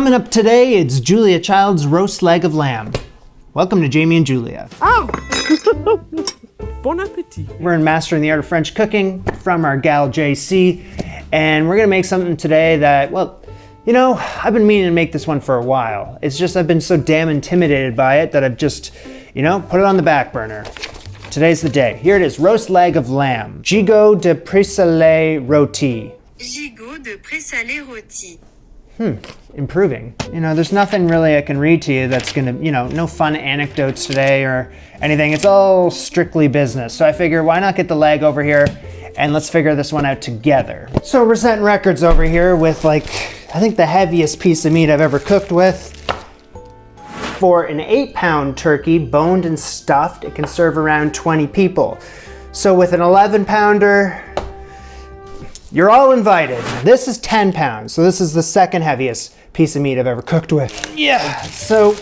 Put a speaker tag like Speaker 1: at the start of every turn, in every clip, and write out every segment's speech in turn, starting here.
Speaker 1: Coming up today, it's Julia Child's roast leg of lamb. Welcome to Jamie and Julia.
Speaker 2: Oh! Bon appetit.
Speaker 1: We're in Mastering the Art of French Cooking from our gal JC, and we're gonna make something today that, well, you know, I've been meaning to make this one for a while. It's just I've been so damn intimidated by it that I've just, you know, put it on the back burner. Today's the day. Here it is, roast leg of lamb. Gigot de présalé rôti.
Speaker 3: Gigot de présalé rôti.
Speaker 1: Improving. You know, there's nothing really I can read to you that's gonna, you know, no fun anecdotes today or anything. It's all strictly business. So I figure why not get the leg over here and let's figure this one out together. So we're setting records over here with like, I think the heaviest piece of meat I've ever cooked with. For an 8-pound turkey, boned and stuffed, it can serve around 20 people. So with an 11-pounder, you're all invited. This is 10 pounds, so this is the second heaviest piece of meat I've ever cooked with. Yeah, so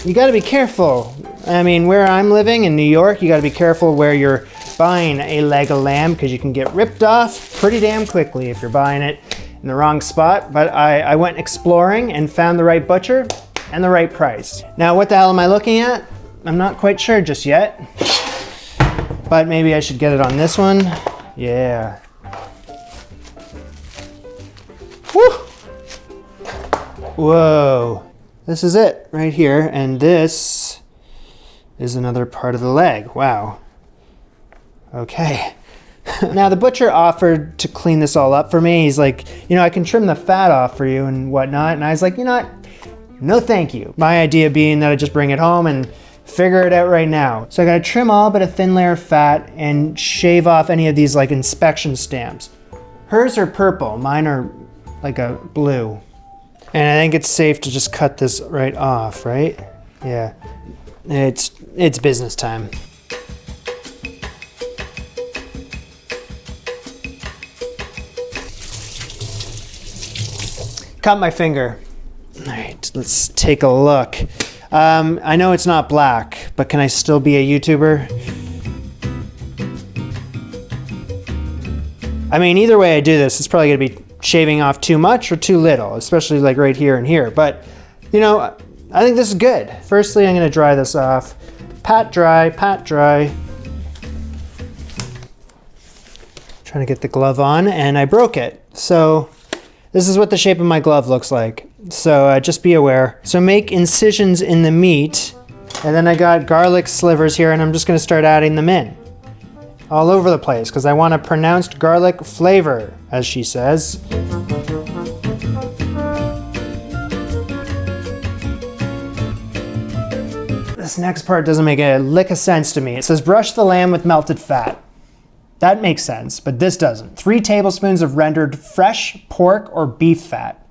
Speaker 1: you gotta be careful. I mean, where I'm living in New York, you gotta be careful where you're buying a leg of lamb because you can get ripped off pretty damn quickly if you're buying it in the wrong spot. But I went exploring and found the right butcher and the right price. Now, what the hell am I looking at? I'm not quite sure just yet, but maybe I should get it on this one. Yeah. Woo! Whoa, this is it right here, and this is another part of the leg. Wow. Okay. Now the butcher offered to clean this all up for me. He's like, you know, I can trim the fat off for you and whatnot. And I was like, you know what? No thank you. My idea being that I just bring it home and figure it out right now. So I gotta trim all but a thin layer of fat and shave off any of these like inspection stamps. Hers are purple, mine are like a blue. And I think it's safe to just cut this right off, right? Yeah, it's business time. Cut my finger. All right, let's take a look. I know it's not black, but can I still be a YouTuber? I mean, either way I do this, it's probably gonna be shaving off too much or too little, especially like right here and here. But, you know, I think this is good. Firstly, I'm gonna dry this off. Pat dry, pat dry. Trying to get the glove on, and I broke it. So this is what the shape of my glove looks like. So just be aware. So make incisions in the meat, and then I got garlic slivers here, and I'm just gonna start adding them in. All over the place, because I want a pronounced garlic flavor, as she says. This next part doesn't make a lick of sense to me. It says brush the lamb with melted fat. That makes sense, but this doesn't. 3 tablespoons of rendered fresh pork or beef fat.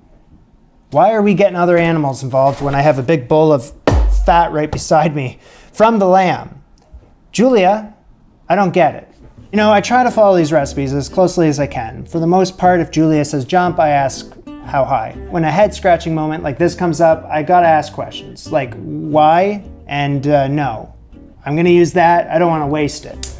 Speaker 1: Why are we getting other animals involved when I have a big bowl of fat right beside me from the lamb? Julia, I don't get it. You know, I try to follow these recipes as closely as I can. For the most part, if Julia says jump, I ask how high. When a head scratching moment like this comes up, I gotta ask questions like why and no. I'm gonna use that, I don't wanna waste it.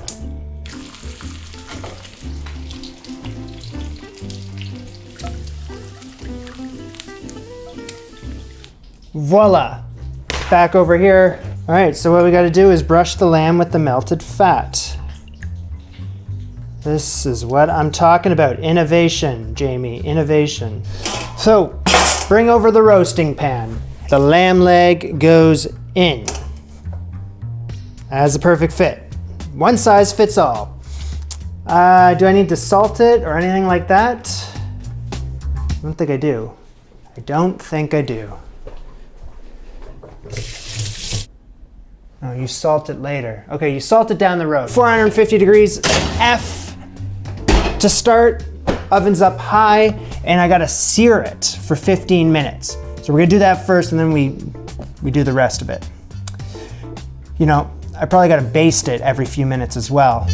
Speaker 1: Voila, back over here. All right, so what we gotta do is brush the lamb with the melted fat. This is what I'm talking about. Innovation, Jamie, innovation. So, bring over the roasting pan. The lamb leg goes in. As a perfect fit. One size fits all. Do I need to salt it or anything like that? I don't think I do. I don't think I do. Oh, you salt it later. Okay, you salt it down the road. 450 degrees F to start. Oven's up high, and I gotta sear it for 15 minutes. So we're gonna do that first, and then we do the rest of it. You know, I probably gotta baste it every few minutes as well.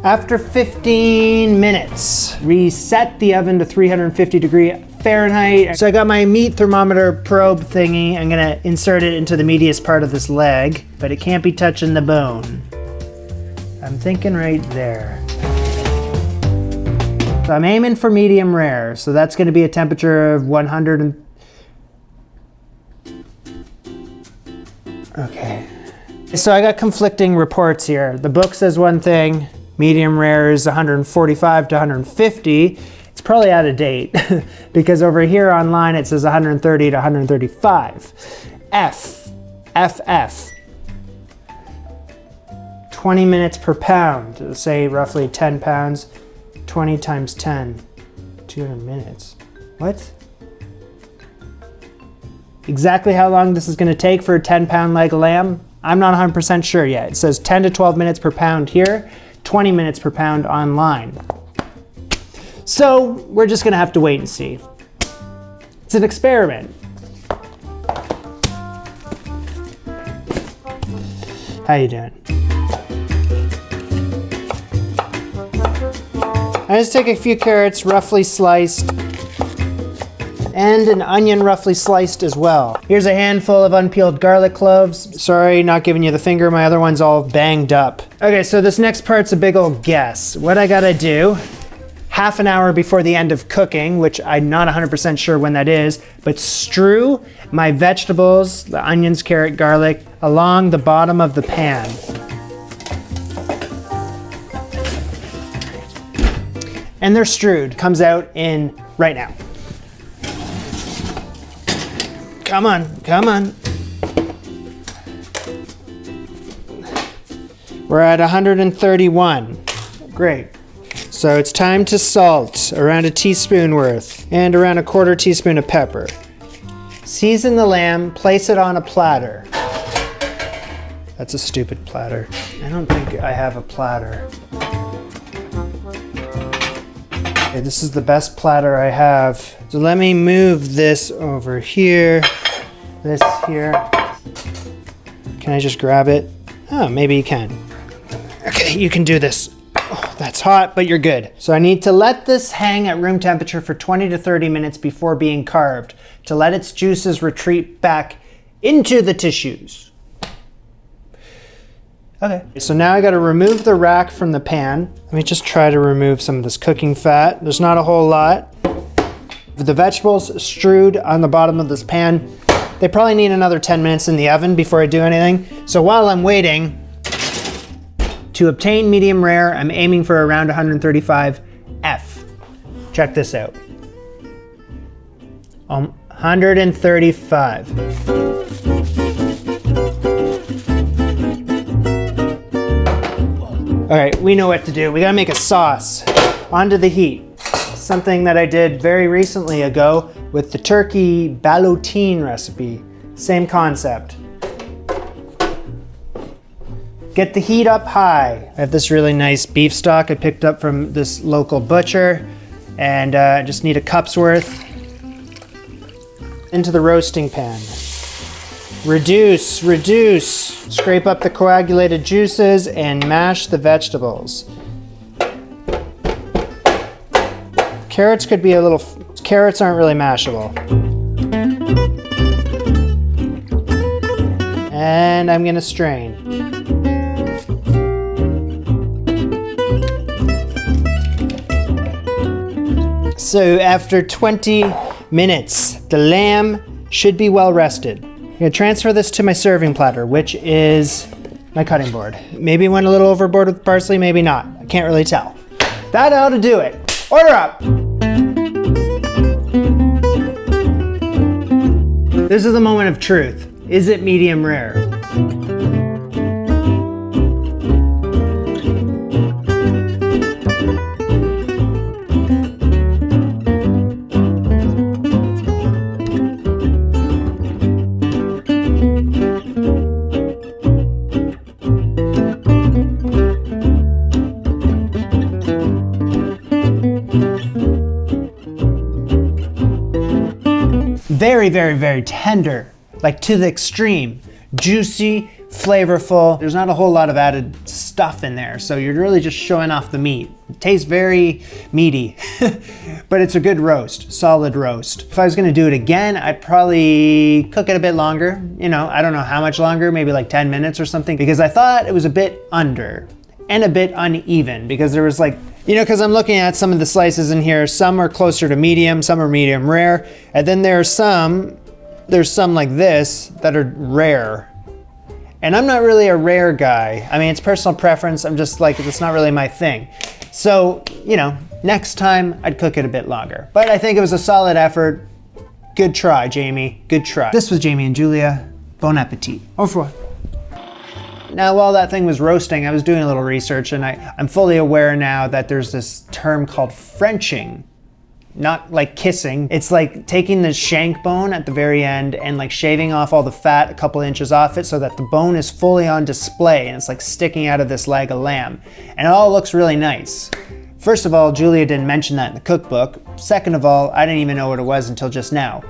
Speaker 1: After 15 minutes, reset the oven to 350 degree Fahrenheit. So I got my meat thermometer probe thingy. I'm gonna insert it into the meatiest part of this leg, but it can't be touching the bone. I'm thinking right there. So I'm aiming for medium rare. So that's going to be a temperature of 100 and... Okay. So I got conflicting reports here. The book says one thing, medium rare is 145 to 150. It's probably out of date because over here online it says 130 to 135. FF. 20 minutes per pound, say roughly 10 pounds, 20 times 10, 200 minutes. What? Exactly how long this is going to take for a 10-pound leg of lamb? I'm not 100% sure yet. It says 10 to 12 minutes per pound here, 20 minutes per pound online. So we're just going to have to wait and see. It's an experiment. How you doing? I just take a few carrots roughly sliced and an onion roughly sliced as well. Here's a handful of unpeeled garlic cloves. Sorry, not giving you the finger. My other one's all banged up. Okay, so this next part's a big old guess. What I gotta do, half an hour before the end of cooking, which I'm not 100% sure when that is, but strew my vegetables, the onions, carrot, garlic, along the bottom of the pan. And they're strewed. Comes out in right now. Come on, come on. We're at 131. Great. So it's time to salt, around a teaspoon worth, and around a quarter teaspoon of pepper. Season the lamb, place it on a platter. That's a stupid platter. I don't think I have a platter. Okay, this is the best platter I have. So let me move this over here, this here. Can I just grab it? Oh, maybe you can. Okay, you can do this. Oh, that's hot, but you're good. So I need to let this hang at room temperature for 20 to 30 minutes before being carved to let its juices retreat back into the tissues. Okay, so now I gotta remove the rack from the pan. Let me just try to remove some of this cooking fat. There's not a whole lot. The vegetables strewed on the bottom of this pan, they probably need another 10 minutes in the oven before I do anything. So while I'm waiting, to obtain medium rare, I'm aiming for around 135 F. Check this out. 135. All right, we know what to do. We gotta make a sauce. Onto the heat. Something that I did very recently ago with the turkey ballotine recipe. Same concept. Get the heat up high. I have this really nice beef stock I picked up from this local butcher, and I just need a cup's worth. Into the roasting pan. Reduce. Scrape up the coagulated juices and mash the vegetables. Carrots could be a little, carrots aren't really mashable. And I'm gonna strain. So after 20 minutes, the lamb should be well rested. I'm gonna transfer this to my serving platter, which is my cutting board. Maybe went a little overboard with parsley, maybe not. I can't really tell. That ought to do it. Order up. This is the moment of truth. Is it medium rare? Very, very, very tender, like to the extreme. Juicy, flavorful. There's not a whole lot of added stuff in there, so you're really just showing off the meat. It tastes very meaty, but it's a good roast, solid roast. If I was gonna do it again, I'd probably cook it a bit longer. You know, I don't know how much longer, maybe like 10 minutes or something, because I thought it was a bit under and a bit uneven because there was like You know, because I'm looking at some of the slices in here, some are closer to medium, some are medium rare, and then there's some like this that are rare. And I'm not really a rare guy. I mean, it's personal preference. I'm just like, it's not really my thing. So, you know, next time I'd cook it a bit longer. But I think it was a solid effort. Good try, Jamie. Good try. This was Jamie and Julia. Bon appetit. Au revoir. Now, while that thing was roasting, I was doing a little research, and I'm fully aware now that there's this term called Frenching. Not like kissing. It's like taking the shank bone at the very end and like shaving off all the fat a couple inches off it so that the bone is fully on display and it's like sticking out of this leg of lamb. And it all looks really nice. First of all, Julia didn't mention that in the cookbook. Second of all, I didn't even know what it was until just now.